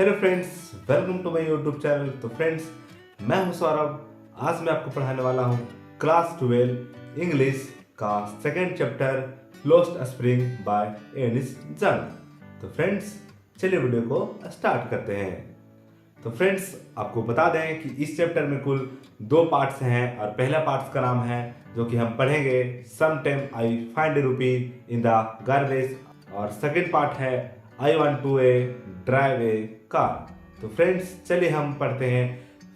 Hello friends, welcome to my YouTube channel. तो friends, मैं हूं सौरभ। आज मैं आपको पढ़ाने वाला हूं क्लास 12 इंग्लिश का second chapter lost spring by Anees Jung. तो फ्रेंड्स, चलिए वीडियो को स्टार्ट करते हैं। तो फ्रेंड्स, आपको बता दें कि इस चैप्टर में कुल 2 पार्ट्स हैं और पहला पार्ट का नाम है जो कि हम पढ़ेंगे some time I find a rupee in the garbage, और सेकंड पार्ट है I want to a drive a car. तो फ्रेंड्स, चलिए हम पढ़ते हैं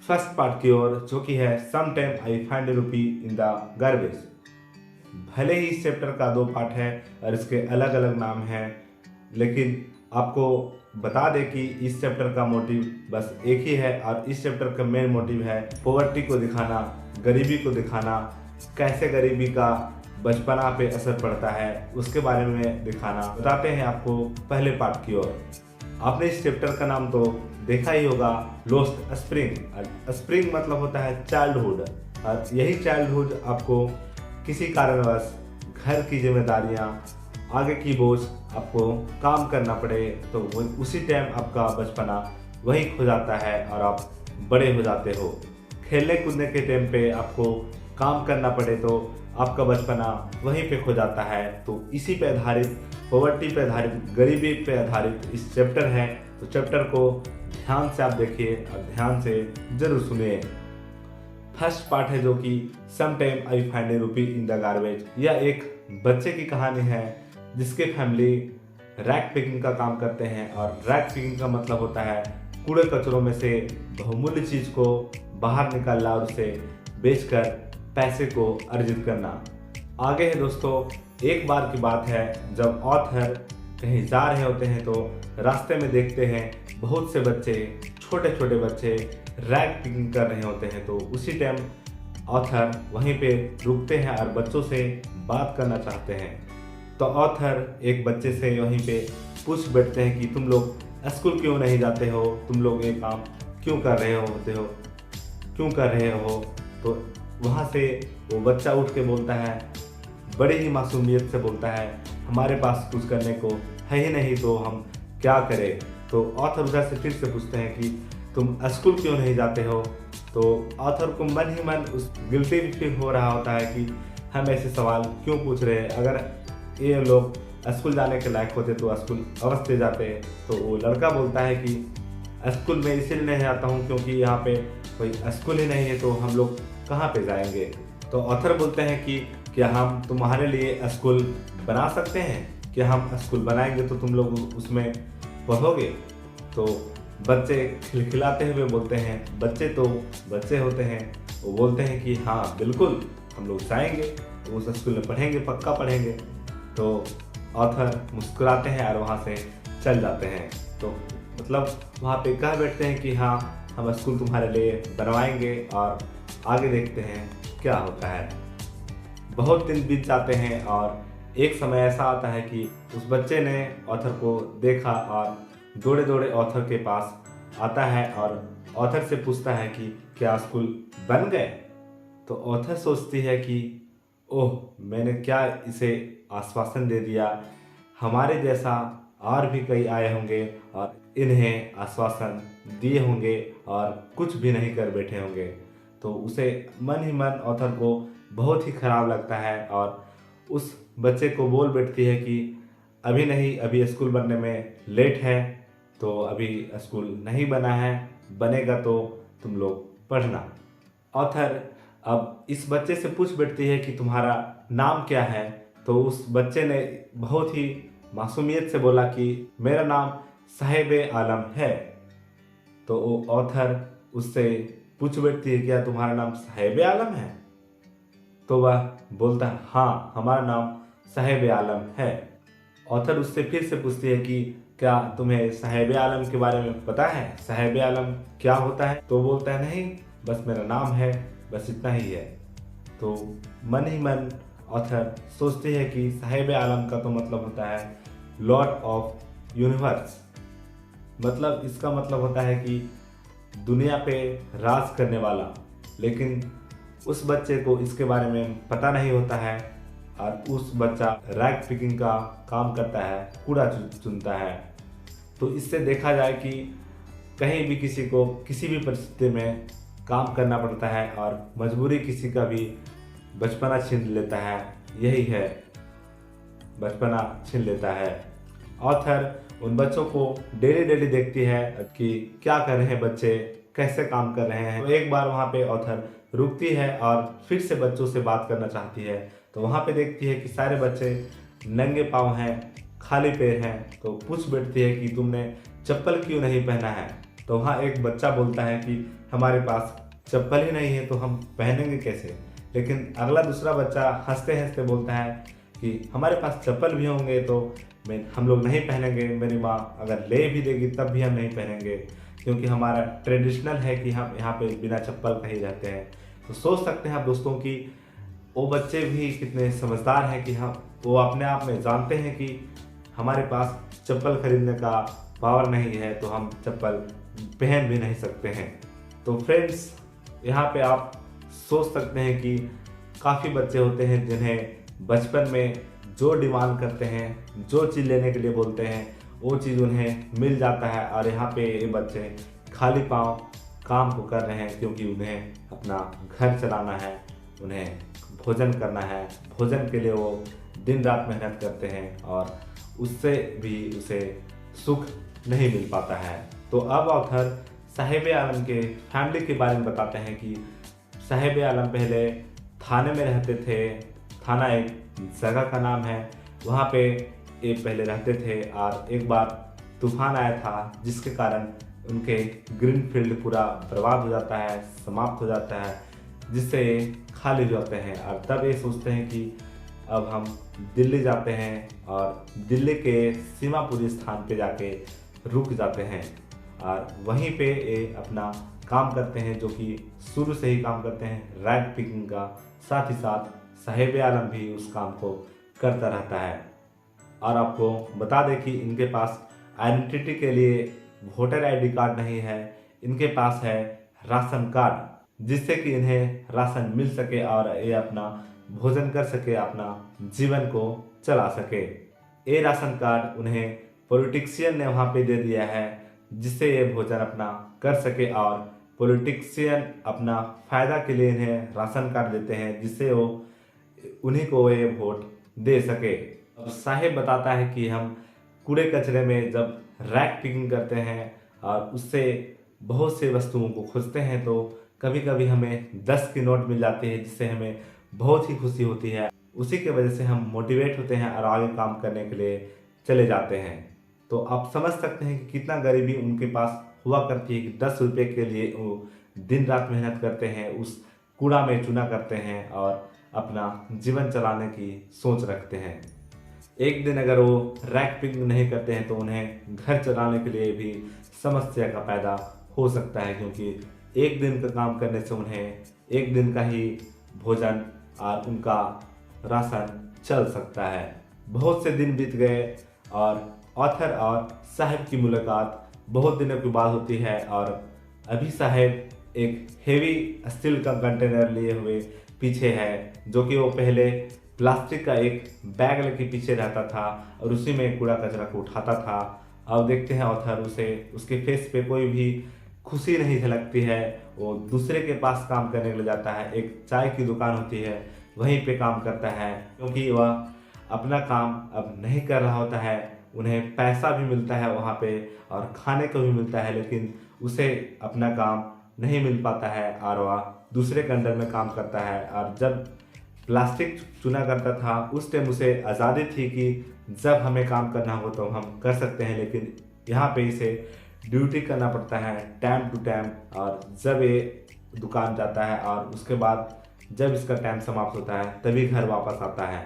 फर्स्ट पार्ट की ओर, जो कि है some time I find a rupee in the garbage. भले ही इस चैप्टर का 2 पार्ट है और इसके अलग अलग नाम हैं, लेकिन आपको बता दें कि इस चैप्टर का मोटिव बस एक ही है, और इस चैप्टर का मेन मोटिव है पॉवर्टी को दिखाना, गरीबी को दिखाना, कैसे गरीबी का बचपना पे असर पड़ता है उसके बारे में दिखाना। बताते हैं आपको पहले पार्ट की ओर। आपने इस चैप्टर का नाम तो देखा ही होगा, लॉस्ट स्प्रिंग। स्प्रिंग मतलब होता है चाइल्डहुड, और यही चाइल्डहुड आपको किसी कारणवश घर की जिम्मेदारियां, आगे की बोझ, आपको काम करना पड़े, तो उसी टाइम आपका बचपना वहीं खो जाता है और आप बड़े हो जाते हो। खेलने कूदने के टाइम पे आपको काम करना पड़े तो आपका बचपना वहीं पे खो जाता है। तो इसी पे आधारित, पॉवर्टी पे आधारित, गरीबी पे आधारित इस चैप्टर है। तो चैप्टर को ध्यान से आप देखिए और ध्यान से जरूर सुनिए। फर्स्ट पार्ट है जो कि some time I find a rupee in the garbage. यह एक बच्चे की कहानी है जिसके फैमिली रैक पिकिंग का काम करते हैं, और रैक पिकिंग का मतलब होता है कूड़े कचरों में से बहुमूल्य चीज को बाहर निकालना और उसे बेचकर पैसे को अर्जित करना। आगे है दोस्तों, एक बार की बात है जब ऑथर कहीं जा रहे होते हैं तो रास्ते में देखते हैं बहुत से बच्चे, छोटे छोटे बच्चे रैक पिकिंग कर रहे होते हैं। तो उसी टाइम ऑथर वहीं पे रुकते हैं और बच्चों से बात करना चाहते हैं। तो ऑथर एक बच्चे से वहीं पे पूछ बैठते हैं कि तुम लोग स्कूल क्यों नहीं जाते हो, तुम लोग ये काम क्यों कर रहे हो। तो वहाँ से वो बच्चा उठ के बोलता है, बड़ी ही मासूमियत से बोलता है, हमारे पास कुछ करने को है ही नहीं तो हम क्या करें। तो ऑथर उधर से फिर से पूछते हैं कि तुम स्कूल क्यों नहीं जाते हो। तो ऑथर को मन ही मन उस गिल्टी भी फील हो रहा होता है कि हम ऐसे सवाल क्यों पूछ रहे हैं, अगर ये लोग स्कूल जाने के लायक होते तो स्कूल अवश्य जाते। तो वो लड़का बोलता है कि स्कूल में इसलिए नहीं आता हूँ क्योंकि यहाँ पे कोई स्कूल ही नहीं है, तो हम लोग कहाँ पे जाएंगे। तो ऑथर बोलते हैं कि क्या हम तुम्हारे लिए स्कूल बना सकते हैं, क्या हम स्कूल बनाएंगे तो तुम लोग उसमें पढ़ोगे। तो बच्चे खिलखिलाते हुए बोलते हैं, बच्चे तो बच्चे होते हैं, वो बोलते हैं कि हाँ बिल्कुल हम लोग जाएंगे, उस स्कूल में पढ़ेंगे, पक्का पढ़ेंगे। तो ऑथर मुस्कुराते हैं और वहाँ से चल जाते हैं। तो मतलब वहाँ पे कह बैठते हैं कि हाँ हम स्कूल तुम्हारे लिए बनवाएंगे, और आगे देखते हैं क्या होता है। बहुत दिन बीत जाते हैं और एक समय ऐसा आता है कि उस बच्चे ने ऑथर को देखा और दौड़े दौड़े ऑथर के पास आता है और ऑथर से पूछता है कि क्या स्कूल बन गए। तो ऑथर सोचती है कि ओह, मैंने क्या इसे आश्वासन दे दिया, हमारे जैसा और भी कई आए होंगे और इन्हें आश्वासन दिए होंगे और कुछ भी नहीं कर बैठे होंगे। तो उसे मन ही मन ऑथर को बहुत ही खराब लगता है और उस बच्चे को बोल बैठती है कि अभी नहीं, अभी स्कूल बनने में लेट है, तो अभी स्कूल नहीं बना है, बनेगा तो तुम लोग पढ़ना। ऑथर अब इस बच्चे से पूछ बैठती है कि तुम्हारा नाम क्या है। तो उस बच्चे ने बहुत ही मासूमियत से बोला कि मेरा नाम साहिब आलम है। तो वो ऑथर उससे पूछ बैठती है, क्या तुम्हारा नाम साहिब आलम है। तो वह बोलता है, हाँ हमारा नाम साहिब आलम है। ऑथर उससे फिर से पूछती है कि क्या तुम्हें साहिब आलम के बारे में पता है, साहिब आलम क्या होता है। तो बोलता है, नहीं बस मेरा नाम है, बस इतना ही है। तो मन ही मन ऑथर सोचती है कि साहिब आलम का तो मतलब होता है लॉर्ड ऑफ यूनिवर्स। मतलब इसका मतलब होता है कि दुनिया पे राज करने वाला। लेकिन उस बच्चे को इसके बारे में पता नहीं होता है, और उस बच्चा रैक पिकिंग का काम करता है, कूड़ा चुनता है। तो इससे देखा जाए कि कहीं भी किसी को किसी भी परिस्थिति में काम करना पड़ता है और मजबूरी किसी का भी बचपना छीन लेता है। यही है, बचपना छीन लेता है। ऑथर उन बच्चों को डेली डेली देखती है कि क्या कर रहे हैं बच्चे, कैसे काम कर रहे हैं। तो एक बार वहाँ पे ऑथर रुकती है और फिर से बच्चों से बात करना चाहती है। तो वहाँ पे देखती है कि सारे बच्चे नंगे पाँव हैं, खाली पैर हैं। तो पूछ बैठती है कि तुमने चप्पल क्यों नहीं पहना है। तो वहाँ एक बच्चा बोलता है कि हमारे पास चप्पल ही नहीं है तो हम पहनेंगे कैसे। लेकिन अगला दूसरा बच्चा हंसते हंसते बोलता है कि हमारे पास चप्पल भी होंगे तो हम लोग नहीं पहनेंगे, मेरी माँ अगर ले भी देगी तब भी हम नहीं पहनेंगे, क्योंकि हमारा ट्रेडिशनल है कि हम यहाँ पे बिना चप्पल का ही रहते हैं। तो सोच सकते हैं आप दोस्तों कि वो बच्चे भी कितने समझदार हैं कि वो अपने आप में जानते हैं कि हमारे पास चप्पल खरीदने का पावर नहीं है तो हम चप्पल पहन भी नहीं सकते हैं। तो फ्रेंड्स, यहाँ पे आप सोच सकते हैं कि काफ़ी बच्चे होते हैं जिन्हें बचपन में जो डिमांड करते हैं, जो चीज़ लेने के लिए बोलते हैं, वो चीज़ उन्हें मिल जाता है। और यहाँ पे ये बच्चे खाली पाँव काम को कर रहे हैं, क्योंकि उन्हें अपना घर चलाना है, उन्हें भोजन करना है। भोजन के लिए वो दिन रात मेहनत करते हैं और उससे भी उसे सुख नहीं मिल पाता है। तो अब ऑथर साहिब आलम के फैमिली के बारे में बताते हैं कि साहिब आलम पहले थाने में रहते थे। थाना एक जगह का नाम है, वहाँ पे ये पहले रहते थे। और एक बार तूफान आया था जिसके कारण उनके ग्रीन फील्ड पूरा बर्बाद हो जाता है, समाप्त हो जाता है, जिससे ये खाली हो जाते हैं। और तब ये सोचते हैं कि अब हम दिल्ली जाते हैं और दिल्ली के सीमापुरी स्थान पे जाके रुक जाते हैं और वहीं पे ये अपना काम करते हैं, जो कि शुरू से ही काम करते हैं रैग पिकिंग का। साथ ही साथ साहिब आलम भी उस काम को करता रहता है। और आपको बता दें कि इनके पास आइडेंटिटी के लिए वोटर आईडी कार्ड नहीं है, इनके पास है राशन कार्ड, जिससे कि इन्हें राशन मिल सके और ये अपना भोजन कर सके, अपना जीवन को चला सके। ये राशन कार्ड उन्हें पॉलिटिशियन ने वहाँ पे दे दिया है, जिससे ये भोजन अपना कर सके और पॉलिटिशियन अपना फ़ायदा के लिए इन्हें राशन कार्ड देते हैं, जिससे वो उन्हीं को ये वोट दे सके। अब साहिब बताता है कि हम कूड़े कचरे में जब रैग पिकिंग करते हैं और उससे बहुत से वस्तुओं को खोजते हैं तो कभी कभी हमें 10 की नोट मिल जाती है, जिससे हमें बहुत ही खुशी होती है। उसी के वजह से हम मोटिवेट होते हैं और आगे काम करने के लिए चले जाते हैं। तो आप समझ सकते हैं कि कितना गरीबी उनके पास हुआ करती है कि 10 रुपये के लिए वो दिन रात मेहनत करते हैं, उस कूड़ा में चूना करते हैं और अपना जीवन चलाने की सोच रखते हैं। एक दिन अगर वो रैग पिकिंग नहीं करते हैं तो उन्हें घर चलाने के लिए भी समस्या का पैदा हो सकता है, क्योंकि एक दिन का काम करने से उन्हें एक दिन का ही भोजन और उनका राशन चल सकता है। बहुत से दिन बीत गए और ऑथर और साहिब की मुलाकात बहुत दिनों के बाद होती है और अभी साहिब एक हेवी स्टील का कंटेनर लिए हुए पीछे है, जो कि वो पहले प्लास्टिक का एक बैग लेके पीछे रहता था और उसी में कूड़ा कचरा को उठाता था। अब देखते हैं ऑथर उसके फेस पे कोई भी खुशी नहीं झलकती है। वो दूसरे के पास काम करने के लिए जाता है, एक चाय की दुकान होती है वहीं पे काम करता है, क्योंकि वह अपना काम अब नहीं कर रहा होता है। उन्हें पैसा भी मिलता है वहाँ पे और खाने को भी मिलता है, लेकिन उसे अपना काम नहीं मिल पाता है और वह दूसरे के अंडर में काम करता है। और जब प्लास्टिक चुना करता था उस टाइम उसे आज़ादी थी कि जब हमें काम करना हो तो हम कर सकते हैं, लेकिन यहाँ पे इसे ड्यूटी करना पड़ता है टाइम टू टाइम। और जब ये दुकान जाता है और उसके बाद जब इसका टाइम समाप्त होता है तभी घर वापस आता है,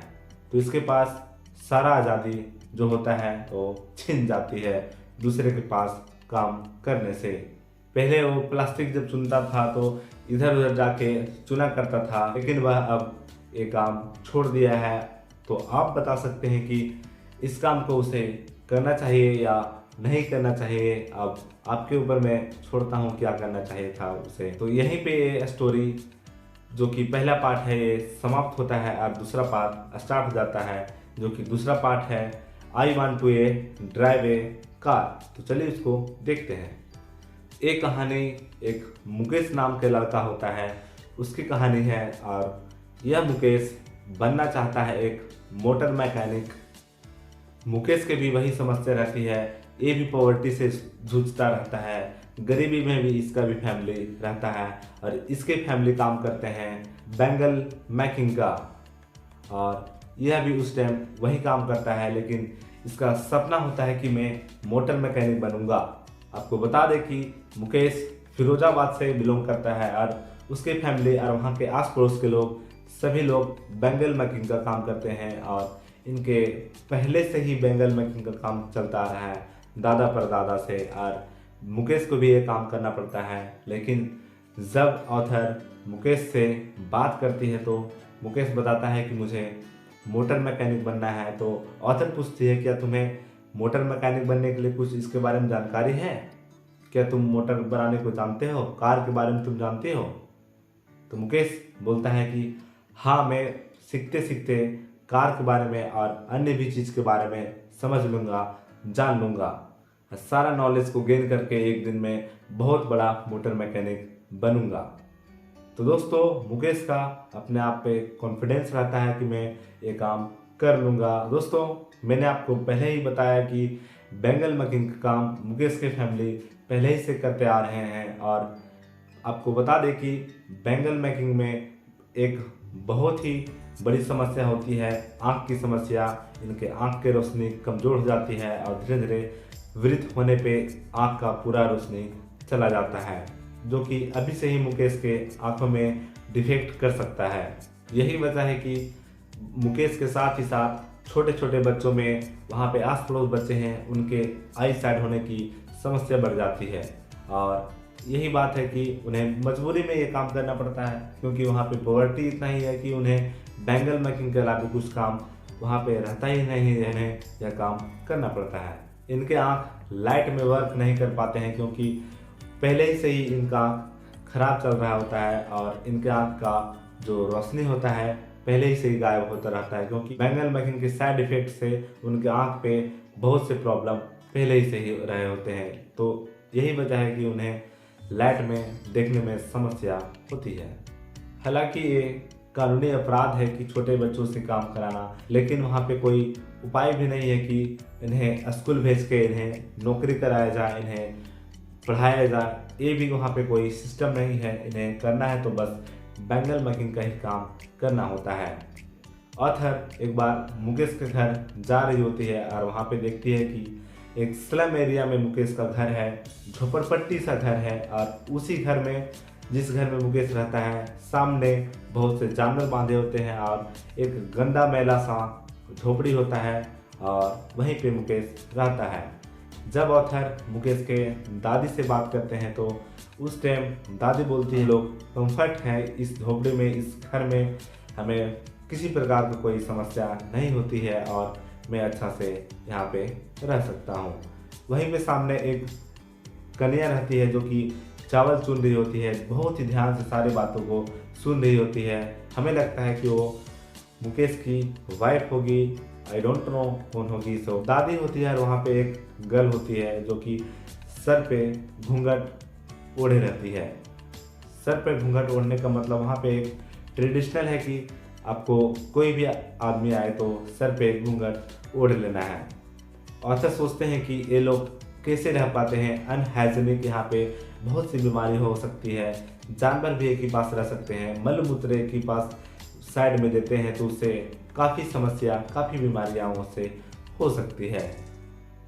तो इसके पास सारा आज़ादी जो होता है वो छिन जाती है दूसरे के पास काम करने से। पहले वो प्लास्टिक जब चुनता था तो इधर उधर जाके चुना करता था, लेकिन वह अब ये काम छोड़ दिया है। तो आप बता सकते हैं कि इस काम को उसे करना चाहिए या नहीं करना चाहिए। अब आपके ऊपर मैं छोड़ता हूँ क्या करना चाहिए था उसे। तो यहीं पे ये स्टोरी जो कि पहला पार्ट है ये समाप्त होता है और दूसरा पार्ट स्टार्ट हो जाता है, जो कि दूसरा पार्ट है I want to drive a car. तो चलिए इसको देखते हैं। एक कहानी एक मुकेश नाम के लड़का होता है, उसकी कहानी है। और यह मुकेश बनना चाहता है एक मोटर मैकेनिक। मुकेश के भी वही समस्या रहती है, ये भी पॉवर्टी से जूझता रहता है, गरीबी में भी इसका भी फैमिली रहता है। और इसके फैमिली काम करते हैं बैंगल मैकिंग का, और यह भी उस टाइम वही काम करता है। लेकिन इसका सपना होता है कि मैं मोटर मैकेनिक बनूंगा। आपको बता दें कि मुकेश फिरोजाबाद से बिलोंग करता है, और उसके फैमिली और वहाँ के आस पड़ोस के लोग सभी लोग बैंगल मैकिंग का काम करते हैं। और इनके पहले से ही बैंगल मैकिंग का काम चलता आ रहा है दादा परदादा से, और मुकेश को भी ये काम करना पड़ता है। लेकिन जब ऑथर मुकेश से बात करती है तो मुकेश बताता है कि मुझे मोटर मैकेनिक बनना है। तो ऑथर पूछती है, क्या तुम्हें मोटर मैकेनिक बनने के लिए कुछ इसके बारे में जानकारी है? क्या तुम मोटर बनाने को जानते हो? कार के बारे में तुम जानते हो? तो मुकेश बोलता है कि हाँ, मैं सीखते सीखते कार के बारे में और अन्य भी चीज़ के बारे में समझ लूँगा, जान लूँगा। सारा नॉलेज को गेन करके एक दिन में बहुत बड़ा मोटर मैकेनिक बनूँगा। तो दोस्तों, मुकेश का अपने आप पे कॉन्फिडेंस रहता है कि मैं ये काम कर लूँगा। दोस्तों, मैंने आपको पहले ही बताया कि बैंगल मैकिंग का काम मुकेश के फैमिली पहले ही से करते आ रहे हैं। और आपको बता दें कि बैंगल मैकिंग में एक बहुत ही बड़ी समस्या होती है, आँख की समस्या। इनके आँख की रोशनी कमज़ोर हो जाती है और धीरे धीरे वृद्ध होने पे आँख का पूरा रोशनी चला जाता है, जो कि अभी से ही मुकेश के आँखों में डिफेक्ट कर सकता है। यही वजह है कि मुकेश के साथ ही साथ छोटे छोटे बच्चों में, वहाँ पे आस पड़ोस बच्चे हैं, उनके आई साइड होने की समस्या बढ़ जाती है। और यही बात है कि उन्हें मजबूरी में ये काम करना पड़ता है, क्योंकि वहाँ पे पॉवर्टी इतना ही है कि उन्हें बैंगल मैकिंग के अलावा कुछ काम वहाँ पे रहता ही नहीं, इन्हें यह काम करना पड़ता है। इनके आँख लाइट में वर्क नहीं कर पाते हैं, क्योंकि पहले ही से ही इनका आँख खराब चल रहा होता है, और इनके आँख का जो रोशनी होता है पहले ही से ही गायब होता रहता है, क्योंकि बैंगल मैकिंग के साइड इफेक्ट से उनके आँख पे बहुत से प्रॉब्लम पहले ही से ही रहे होते हैं। तो यही वजह है कि उन्हें लाइट में देखने में समस्या होती है। हालांकि ये कानूनी अपराध है कि छोटे बच्चों से काम कराना, लेकिन वहाँ पे कोई उपाय भी नहीं है कि इन्हें स्कूल भेज के इन्हें नौकरी कराया जाए, इन्हें पढ़ाया जाए। ये भी वहाँ पे कोई सिस्टम नहीं है। इन्हें करना है तो बस बैंगल मैकिंग का ही काम करना होता है। ऑथर एक बार मुकेश के घर जा रही होती है और वहाँ पे देखती है कि एक स्लम एरिया में मुकेश का घर है, झोपड़पट्टी सा घर है। और उसी घर में, जिस घर में मुकेश रहता है, सामने बहुत से जानवर बांधे होते हैं और एक गंदा मैला सा झोपड़ी होता है, और वहीं पे मुकेश रहता है। जब ऑथर मुकेश के दादी से बात करते हैं तो उस टाइम दादी बोलती है, लोग कंफर्ट है इस झोपड़ी में, इस घर में हमें किसी प्रकार की कोई समस्या नहीं होती है और मैं अच्छा से यहाँ पे रह सकता हूँ। वहीं पे सामने एक कन्या रहती है जो कि चावल चुन रही होती है, बहुत ही ध्यान से सारी बातों को सुन रही होती है। हमें लगता है कि वो मुकेश की वाइफ होगी, आई डोंट नो कौन होगी। सो दादी होती है और वहाँ पे एक गर्ल होती है जो कि सर पे घूंघट ओढ़े रहती है। सर पे घूंघट ओढ़ने का मतलब वहाँ पे एक ट्रेडिशनल है कि आपको कोई भी आदमी आए तो सर पे घूंघट ओढ़ लेना है। ऑथर सोचते हैं कि ये लोग कैसे रह पाते हैं अनहाइजीनिक, यहाँ पे बहुत सी बीमारी हो सकती है, जानवर भी एक ही पास रह सकते हैं, मल मूत्र एक ही पास साइड में देते हैं, तो उससे काफ़ी समस्या, काफ़ी बीमारियाँ उससे हो सकती है।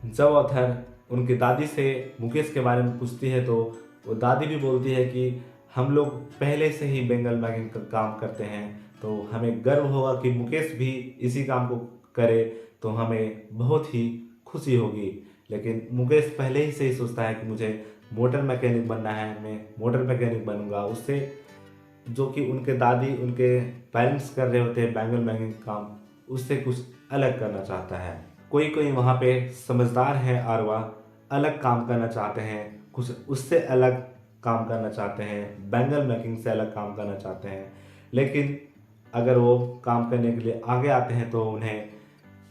जब ऑथर उनकी दादी से मुकेश के बारे में पूछती है तो वो दादी भी बोलती है कि हम लोग पहले से ही बैंगल मैकिंग का काम करते हैं, तो हमें गर्व होगा कि मुकेश भी इसी काम को करे तो हमें बहुत ही खुशी होगी। लेकिन मुकेश पहले ही से ही सोचता है कि मुझे मोटर मैकेनिक बनना है, मैं मोटर मैकेनिक बनूंगा। उससे जो कि उनके दादी, उनके पेरेंट्स कर रहे होते हैं बैंगल मैकिंग काम, उससे कुछ अलग करना चाहता है। कोई कोई वहाँ पे समझदार है और वह अलग काम करना चाहते हैं, कुछ उससे अलग काम करना चाहते हैं, बैंगल मैकिंग से अलग काम करना चाहते हैं। लेकिन अगर वो काम करने के लिए आगे आते हैं तो उन्हें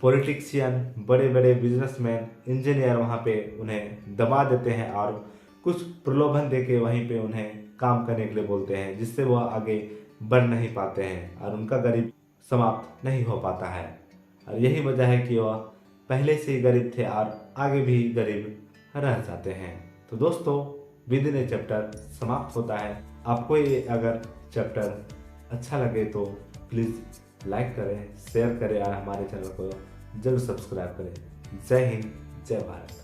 पॉलिटिशियन, बड़े बड़े बिजनेसमैन, इंजीनियर वहाँ पे उन्हें दबा देते हैं और कुछ प्रलोभन देके वहीं पे उन्हें काम करने के लिए बोलते हैं, जिससे वह आगे बढ़ नहीं पाते हैं और उनका गरीब समाप्त नहीं हो पाता है। और यही वजह है कि वह पहले से ही गरीब थे और आगे भी गरीब रह जाते हैं। तो दोस्तों, विद इन ए चैप्टर समाप्त होता है। आपको ये अगर चैप्टर अच्छा लगे तो प्लीज़ लाइक करें, शेयर करें और हमारे चैनल को जरूर सब्सक्राइब करें। जय हिंद, जय भारत।